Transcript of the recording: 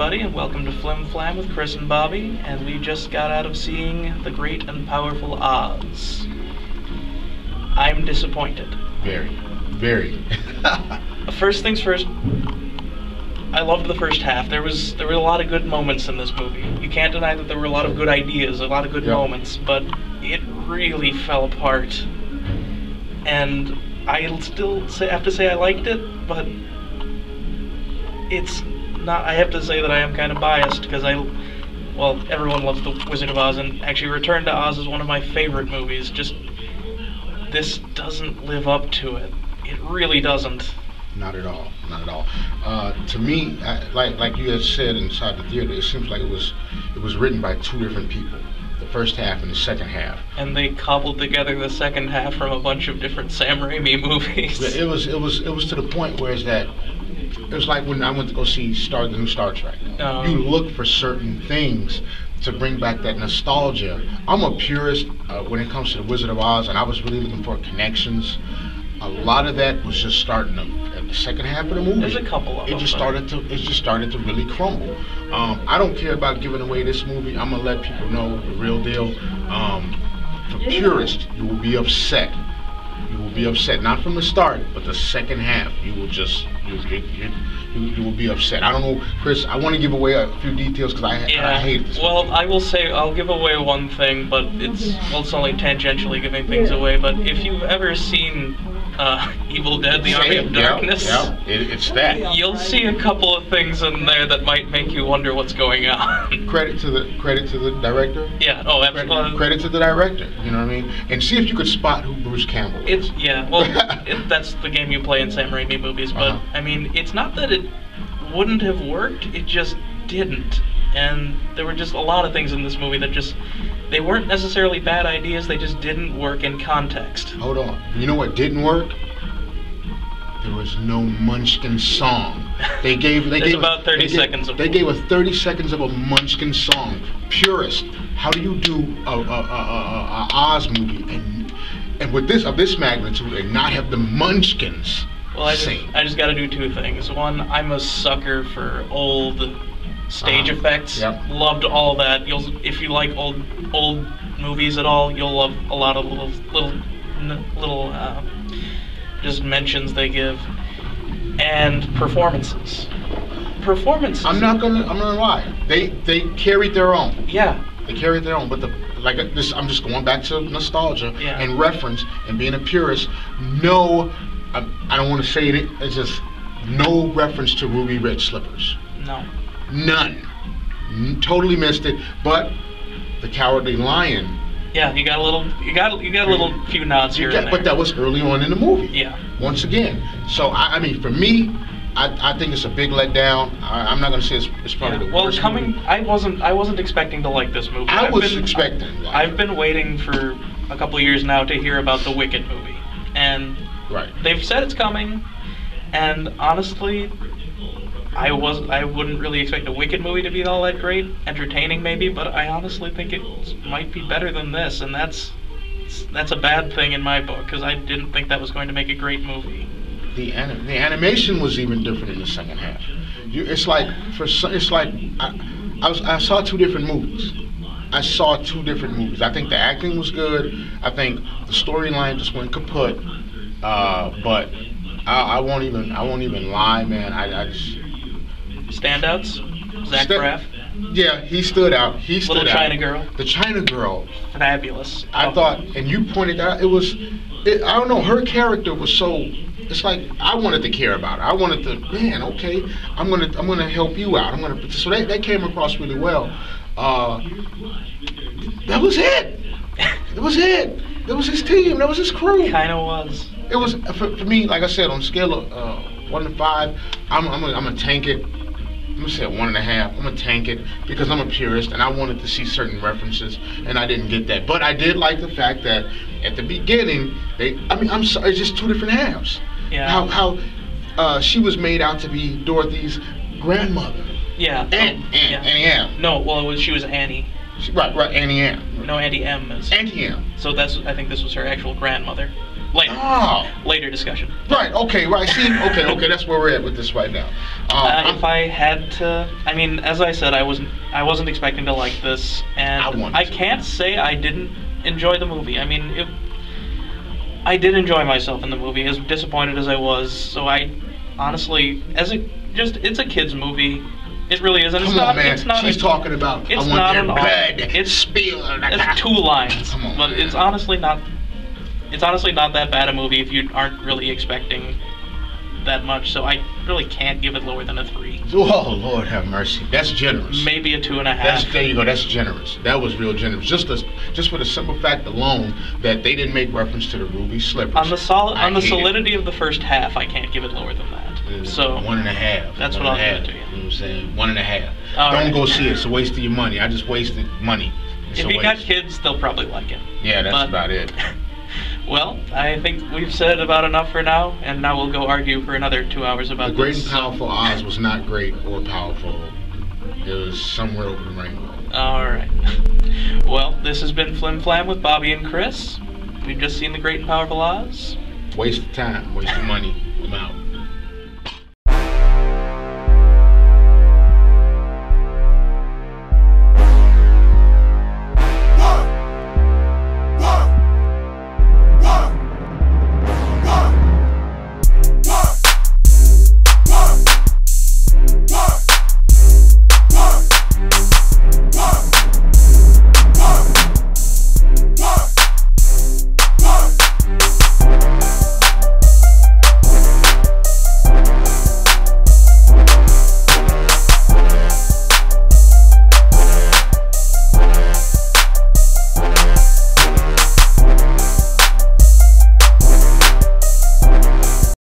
everybody, and welcome to Flam with Chris and Bobby, and we just got out of seeing The Great and Powerful Oz. I'm disappointed. Very. First things first, I loved the first half. There were a lot of good moments in this movie. You can't deny that there were a lot of good ideas, a lot of good moments, but it really fell apart. And I'll still have to say I liked it, but it's not. I have to say that I am kind of biased because everyone loves The Wizard of Oz, and actually Return to Oz is one of my favorite movies. Just this doesn't live up to it. It really doesn't. Not at all. To me, like you had said inside the theater, it seems like it was written by two different people. The first half and the second half. And they cobbled together the second half from a bunch of different Sam Raimi movies. It was to the point where it was like when I went to go see the new Star Trek. You look for certain things to bring back that nostalgia. I'm a purist when it comes to The Wizard of Oz, and I was really looking for connections. A lot of that was just starting at the second half of the movie. There's a couple of them. It just started to really crumble. I don't care about giving away this movie. I'm gonna let people know the real deal. For purists, you will be upset. You will be upset, not from the start, but the second half. You will be upset. I don't know, Chris. I want to give away a few details because I hate this. Well, I will say I'll give away one thing, but it's only tangentially giving things away. But if you've ever seen Evil Dead: The Army of Darkness, it's that. You'll see a couple of things in there that might make you wonder what's going on. Credit to the director. Yeah. Oh, absolutely. Credit to the director. You know what I mean? And see if you could spot who Bruce Campbell is. That's the game you play in Sam Raimi movies. But I mean, it's not that it wouldn't have worked. It just didn't. And there were just a lot of things in this movie that they weren't necessarily bad ideas, they just didn't work in context. Hold on. You know what didn't work? There was no Munchkin song. They gave about 30 seconds of They gave us 30 seconds of a Munchkin song. Purist. How do you do a Oz movie and with this magnitude and not have the Munchkins sing? I just gotta do two things. One, I'm a sucker for old stage effects. Yep. Loved all that. If you like old movies at all, you'll love a lot of little just mentions they give, and performances. I'm not gonna lie. They carried their own. Yeah. They carried their own, but I'm just going back to nostalgia and reference and being a purist. No, I don't want to say it. It's just no reference to Ruby Red Slippers. No. None. Totally missed it. But the Cowardly Lion. Yeah, you got a little few nods here and there. But that was early on in the movie. Yeah. Once again. So I mean, for me, I think it's a big letdown. I'm not going to say it's probably the worst movie. I wasn't expecting to like this movie. I've been waiting for a couple of years now to hear about the Wicked movie, and they've said it's coming. And honestly, I wouldn't really expect a Wicked movie to be all that great. Entertaining maybe, but I honestly think it might be better than this, and that's a bad thing in my book because I didn't think that was going to make a great movie. The animation was even different in the second half. I saw two different movies. I think the acting was good. I think the storyline just went kaput. But I won't even lie, man. I just standouts. Zach Braff. Yeah, he stood out. Little China Girl. The China Girl. Fabulous. I thought, and you pointed out, I don't know, her character was so. It's like I wanted to care about her. I wanted to, man. Okay, I'm gonna help you out. So they came across really well. That was it. That was it. That was his team. That was his crew. Kind of was. It was for me. Like I said, on a scale of 1 to 5, I'm gonna tank it. I'm gonna say 1.5. I'm gonna tank it because I'm a purist and I wanted to see certain references and I didn't get that. But I did like the fact that at the beginning I'm sorry, it's just two different halves. Yeah. How she was made out to be Dorothy's grandmother. Yeah. Annie M. No, well, she was Annie. Right, Annie M. No, Auntie M is. Auntie M. So I think this was her actual grandmother. later. Later discussion. Right. Okay. Right. See. Okay. That's where we're at with this right now. If I had to, I mean, as I said, I wasn't expecting to like this, and I can't say I didn't enjoy the movie. I mean, I did enjoy myself in the movie, as disappointed as I was. So I honestly, it's a kids movie. It really isn't. Come on, man. She's talking about I want their blood. It's spilled. It's 2 lines. Come on, but man. It's honestly not that bad a movie if you aren't really expecting that much. So I really can't give it lower than a 3. Oh, Lord have mercy. That's generous. Maybe a 2.5. There you go. That's generous. That was real generous. Just for the simple fact alone that they didn't make reference to the ruby slippers. On the solidity of the first half, I can't give it lower than that. So 1.5. That's what I'll give it to you. You know what I'm saying? 1.5. Don't go see it. It's a waste of your money. I just wasted money. If you got kids, they'll probably like it. Yeah, that's about it. Well, I think we've said about enough for now, and now we'll go argue for another 2 hours about The Great and Powerful Oz was not great or powerful. It was somewhere over the rainbow. Alright. Well, this has been Flim Flam with Bobby and Chris. We've just seen The Great and Powerful Oz. Waste of time, waste of money. I'm out.